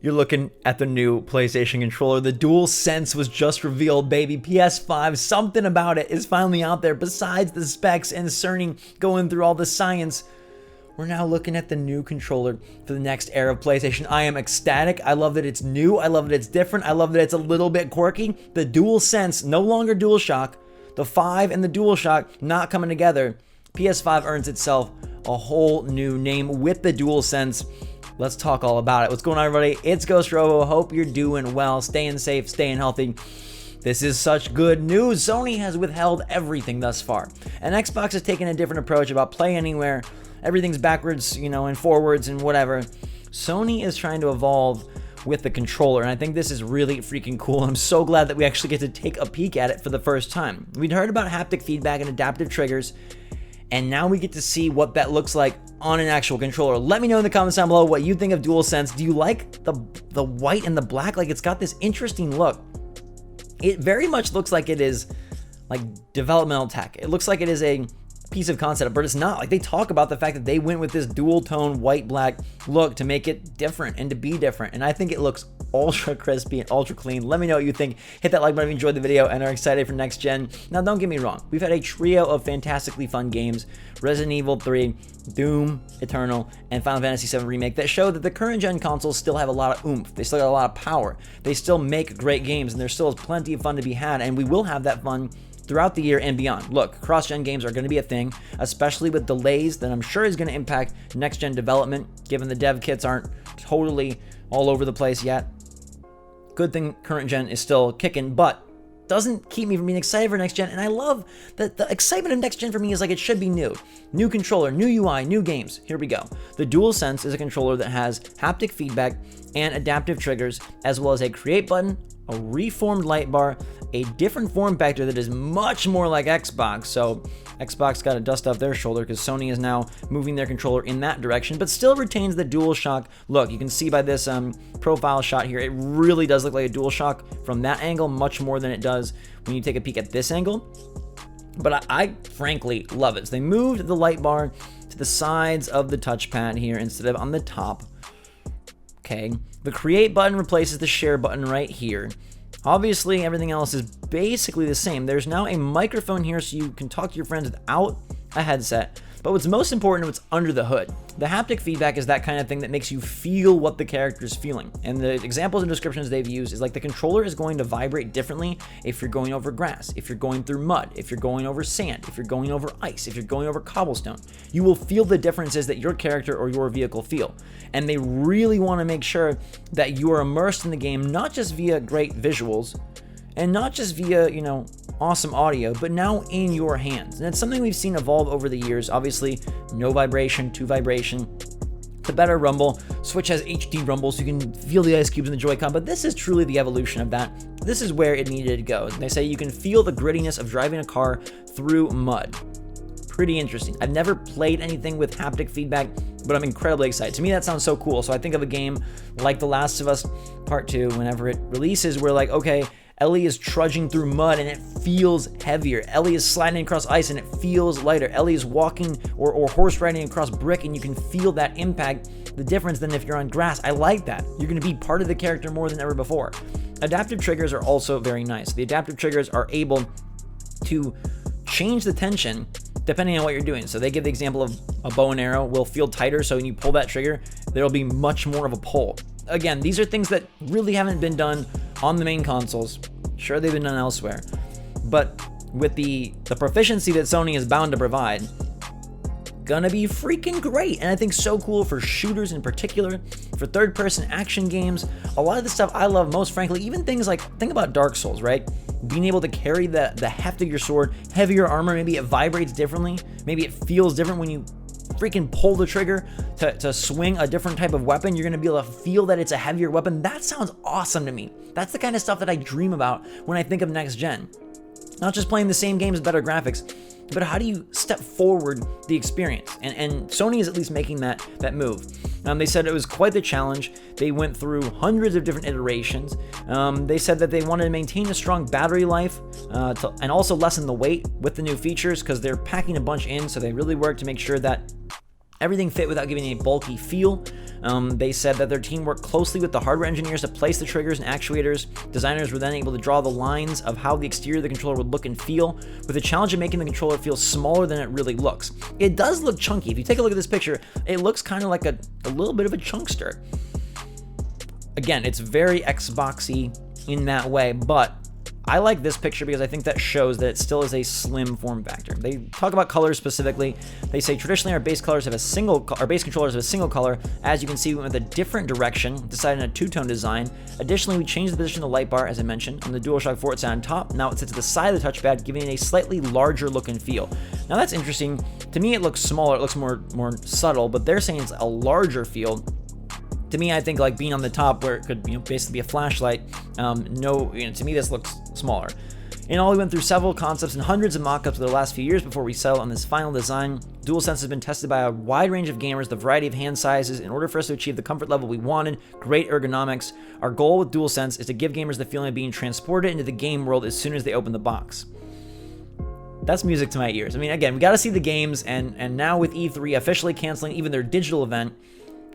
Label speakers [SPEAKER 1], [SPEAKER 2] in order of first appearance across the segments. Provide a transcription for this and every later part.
[SPEAKER 1] You're looking at the new PlayStation controller. The DualSense was just revealed, baby. PS5, something about it is finally out there. Besides the specs and Sony going through all the science, we're now looking at the new controller for the next era of PlayStation. I am ecstatic. I love that it's new. I love that it's different. I love that it's a little bit quirky. The DualSense, no longer DualShock. The 5 and the DualShock not coming together. PS5 earns itself a whole new name with the DualSense. Let's talk all about it. What's going on, everybody? It's Ghost Robo. Hope you're doing well, staying safe, staying healthy. This is such good news. Sony has withheld everything thus far, and Xbox has taken a different approach about play anywhere. Everything's backwards, and forwards and whatever. Sony is trying to evolve with the controller, and I think this is really freaking cool. I'm so glad that we actually get to take a peek at it for the first time. We'd heard about haptic feedback and adaptive triggers, and now we get to see what that looks like on an actual controller. Let me know in the comments down below what you think of DualSense. Do you like the white and the black? Like, it's got this interesting look. It very much looks like it is like developmental tech. It looks like it is a piece of concept, but it's not. Like, they talk about the fact that they went with this dual tone white black look to make it different and to be different, and I think it looks ultra crispy and ultra clean. Let me know what you think. Hit that like button if you enjoyed the video and are excited for next gen. Now, don't get me wrong, we've had a trio of fantastically fun games: Resident Evil 3, Doom Eternal, and Final Fantasy VII Remake, that show that the current gen consoles still have a lot of oomph. They still got a lot of power. They still make great games, and there still is plenty of fun to be had, and we will have that fun throughout the year and beyond. Look, cross-gen games are going to be a thing, especially with delays that I'm sure is going to impact next-gen development, given the dev kits aren't totally all over the place yet. Good thing current gen is still kicking, but doesn't keep me from being excited for next gen, and I love that the excitement of next gen for me is like it should be new. New controller, new UI, new games. Here we go. The DualSense is a controller that has haptic feedback and adaptive triggers, as well as a create button, a reformed light bar, a different form factor that is much more like Xbox. So Xbox got to dust off their shoulder because Sony is now moving their controller in that direction, but still retains the DualShock look. You can see by this profile shot here, it really does look like a DualShock from that angle, much more than it does when you take a peek at this angle. But I frankly love it. So they moved the light bar to the sides of the touchpad here instead of on the top. Okay, the create button replaces the share button right here. Obviously, everything else is basically the same. There's now a microphone here so you can talk to your friends without a headset. But what's most important is what's under the hood. The haptic feedback is that kind of thing that makes you feel what the character is feeling. And the examples and descriptions they've used is like the controller is going to vibrate differently if you're going over grass, if you're going through mud, if you're going over sand, if you're going over ice, if you're going over cobblestone. You will feel the differences that your character or your vehicle feel. And they really want to make sure that you are immersed in the game, not just via great visuals and not just via, awesome audio, but now in your hands. And it's something we've seen evolve over the years. Obviously, no vibration to vibration, to better rumble. Switch has HD rumble, so you can feel the ice cubes in the Joy-Con, but this is truly the evolution of that. This is where it needed to go. They say you can feel the grittiness of driving a car through mud. Pretty interesting. I've never played anything with haptic feedback, but I'm incredibly excited. To me, that sounds so cool. So I think of a game like The Last of Us Part 2, whenever it releases, where like, okay, Ellie is trudging through mud and it feels heavier. Ellie is sliding across ice and it feels lighter. Ellie is walking or horse riding across brick and you can feel that impact, the difference than if you're on grass. I like that. You're going to be part of the character more than ever before. Adaptive triggers are also very nice. The adaptive triggers are able to change the tension depending on what you're doing. So they give the example of a bow and arrow will feel tighter, so when you pull that trigger, there'll be much more of a pull. Again, these are things that really haven't been done on the main consoles. Sure, they've been done elsewhere, but with the proficiency that Sony is bound to provide, gonna be freaking great. And I think so cool for shooters in particular, for third-person action games. A lot of the stuff I love most, frankly, even things like, think about Dark Souls, right? Being able to carry the heft of your sword, heavier armor, maybe it vibrates differently, maybe it feels different when you freaking pull the trigger to swing a different type of weapon. You're gonna be able to feel that it's a heavier weapon. That sounds awesome to me. That's the kind of stuff that I dream about when I think of next gen. Not just playing the same games with better graphics, but how do you step forward the experience? And Sony is at least making that move. They said it was quite the challenge. They went through hundreds of different iterations. They said that they wanted to maintain a strong battery life and also lessen the weight with the new features because they're packing a bunch in, so they really worked to make sure that Everything fit without giving a bulky feel. They said that their team worked closely with the hardware engineers to place the triggers and actuators. Designers were then able to draw the lines of how the exterior of the controller would look and feel, with the challenge of making the controller feel smaller than it really looks. It does look chunky. If you take a look at this picture, it looks kind of like a little bit of a chunkster. Again, it's very Xboxy in that way, but I like this picture because I think that shows that it still is a slim form factor. They talk about colors specifically. They say traditionally our base controllers have a single color. As you can see, we went with a different direction, decided on a two-tone design. Additionally, we changed the position of the light bar, as I mentioned. On the DualShock 4, it's on top. Now it sits at the side of the touchpad, giving it a slightly larger look and feel. Now that's interesting. To me, it looks smaller. It looks more subtle, but they're saying it's a larger feel. To me, I think like being on the top where it could, basically be a flashlight. To me, this looks smaller. In all, we went through several concepts and hundreds of mock-ups over the last few years before we settled on this final design. DualSense has been tested by a wide range of gamers, the variety of hand sizes, in order for us to achieve the comfort level we wanted, great ergonomics. Our goal with DualSense is to give gamers the feeling of being transported into the game world as soon as they open the box. That's music to my ears. I mean, again, we got to see the games, and now with E3 officially canceling even their digital event,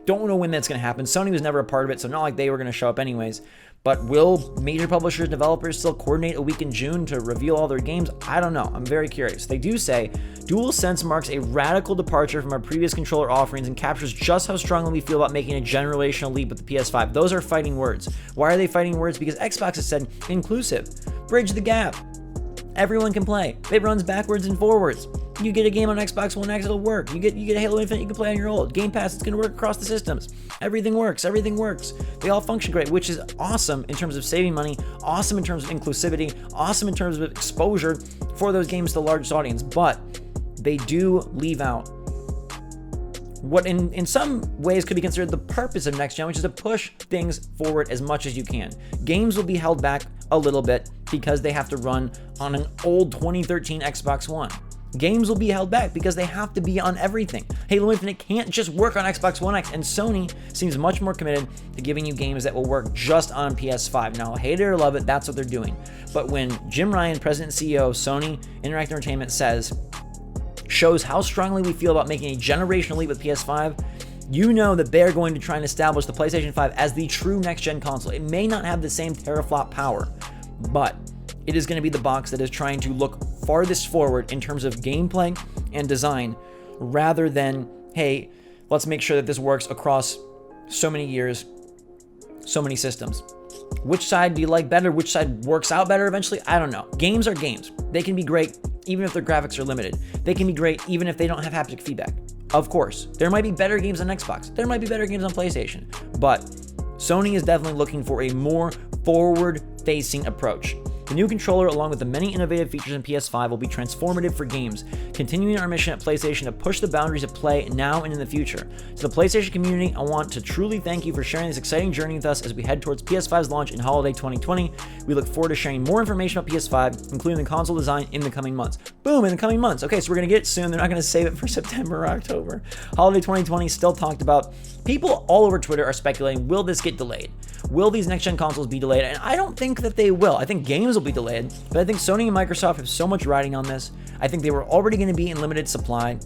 [SPEAKER 1] don't know when that's going to happen. Sony was never a part of it, so not like they were going to show up anyways. But will major publishers and developers still coordinate a week in June to reveal all their games? I don't know. I'm very curious. They do say DualSense marks a radical departure from our previous controller offerings and captures just how strongly we feel about making a generational leap with the PS5. Those are fighting words. Why are they fighting words? Because Xbox has said inclusive, bridge the gap. Everyone can play. It runs backwards and forwards. You get a game on Xbox One X, it'll work. You get Halo Infinite, you can play on your old. Game Pass, it's going to work across the systems. Everything works. They all function great, which is awesome in terms of saving money, awesome in terms of inclusivity, awesome in terms of exposure for those games to the largest audience. But they do leave out what in some ways could be considered the purpose of next gen, which is to push things forward as much as you can. Games will be held back a little bit because they have to run on an old 2013 Xbox One. Games will be held back because they have to be on everything. Halo Infinite can't just work on Xbox One X, and Sony seems much more committed to giving you games that will work just on PS5. Now, hate it or love it, that's what they're doing. But when Jim Ryan, President and CEO of Sony Interactive Entertainment, shows how strongly we feel about making a generational leap with PS5, you know that they're going to try and establish the PlayStation 5 as the true next-gen console. It may not have the same teraflop power, but it is going to be the box that is trying to look farthest forward in terms of gameplay and design, rather than, hey, let's make sure that this works across so many years, so many systems. Which side do you like better? Which side works out better eventually? I don't know. Games are games. They can be great even if their graphics are limited. They can be great even if they don't have haptic feedback. Of course, there might be better games on Xbox. There might be better games on PlayStation. But Sony is definitely looking for a more forward-facing approach. The new controller, along with the many innovative features in PS5, will be transformative for games, continuing our mission at PlayStation to push the boundaries of play now and in the future. To the PlayStation community, I want to truly thank you for sharing this exciting journey with us as we head towards PS5's launch in holiday 2020. We look forward to sharing more information about PS5, including the console design, in the coming months. Boom, in the coming months. Okay, so we're going to get it soon. They're not going to save it for September or October. Holiday 2020 still talked about. People all over Twitter are speculating, will this get delayed? Will these next-gen consoles be delayed? And I don't think that they will. I think games will be delayed, but I think Sony and Microsoft have so much riding on this. I think they were already going to be in limited supply.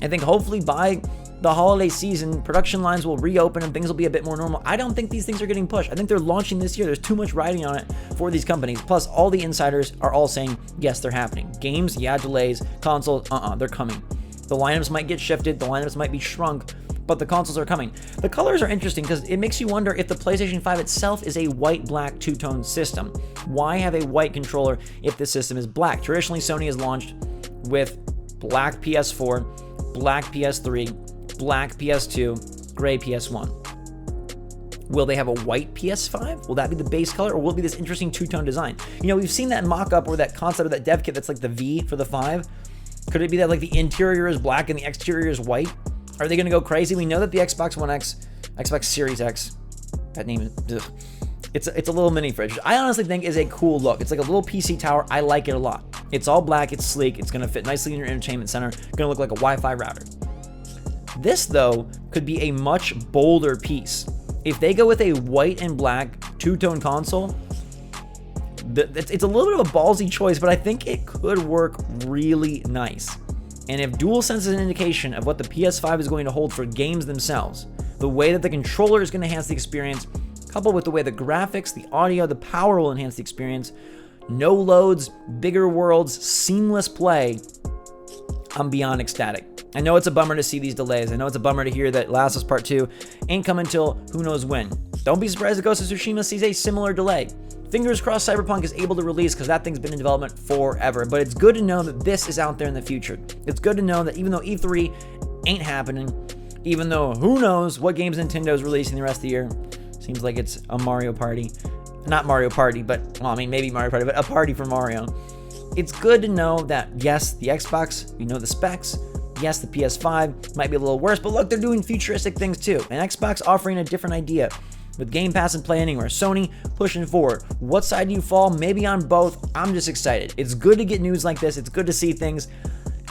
[SPEAKER 1] I think hopefully by the holiday season, production lines will reopen and things will be a bit more normal. I don't think these things are getting pushed. I think they're launching this year. There's too much riding on it for these companies. Plus, all the insiders are all saying, yes, they're happening. Games, yeah, delays. Consoles, they're coming. The lineups might get shifted. The lineups might be shrunk, but the consoles are coming. The colors are interesting because it makes you wonder if the PlayStation 5 itself is a white-black two-tone system. Why have a white controller if the system is black? Traditionally, Sony has launched with black PS4, black PS3, black PS2, gray PS1. Will they have a white PS5? Will that be the base color, or will it be this interesting two-tone design? You know, we've seen that mock-up or that concept of that dev kit that's like the V for the 5. Could it be that like the interior is black and the exterior is white? Are they going to go crazy? We know that the Xbox One X, Xbox Series X, that name is, it's a little mini fridge. I honestly think is a cool look. It's like a little PC tower. I like it a lot. It's all black. It's sleek. It's going to fit nicely in your entertainment center. Going to look like a Wi-Fi router. This, though, could be a much bolder piece. If they go with a white and black two-tone console, it's a little bit of a ballsy choice, but I think it could work really nice. And if DualSense is an indication of what the PS5 is going to hold for games themselves, the way that the controller is going to enhance the experience, coupled with the way the graphics, the audio, the power will enhance the experience, no loads, bigger worlds, seamless play, I'm beyond ecstatic. I know it's a bummer to see these delays. I know it's a bummer to hear that Last of Us Part 2 ain't coming until who knows when. Don't be surprised if Ghost of Tsushima sees a similar delay. Fingers crossed Cyberpunk is able to release, because that thing's been in development forever. But it's good to know that this is out there in the future. It's good to know that even though E3 ain't happening, even though who knows what games Nintendo's releasing the rest of the year, seems like it's a Mario Party. Not Mario Party, but, well, I mean, maybe Mario Party, but a party for Mario. It's good to know that, yes, the Xbox, we know the specs. Yes, the PS5 might be a little worse, but look, they're doing futuristic things too. And Xbox offering a different idea with Game Pass and Play Anywhere. Sony pushing forward. What side do you fall? Maybe on both. I'm just excited. It's good to get news like this. It's good to see things.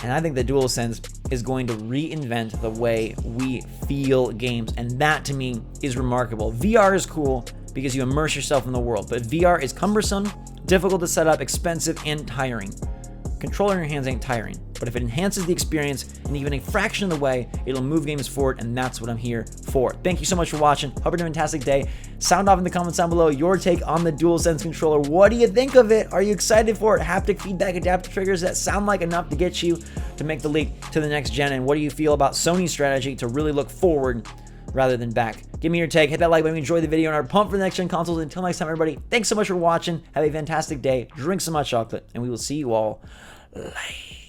[SPEAKER 1] And I think the DualSense is going to reinvent the way we feel games. And that to me is remarkable. VR is cool because you immerse yourself in the world. But VR is cumbersome, difficult to set up, expensive, and tiring. Controller in your hands ain't tiring, but if it enhances the experience in even a fraction of the way, it'll move games forward, and that's what I'm here for. Thank you so much for watching. Hope you're having a fantastic day. Sound off in the comments down below your take on the DualSense controller. What do you think of it? Are you excited for it? Haptic feedback, adaptive triggers that sound like enough to get you to make the leap to the next gen, and what do you feel about Sony's strategy to really look forward rather than back? Give me your take. Hit that like button if you enjoyed the video and are pumped for the next gen consoles. Until next time, everybody, thanks so much for watching. Have a fantastic day. Drink some hot chocolate, and we will see you all later.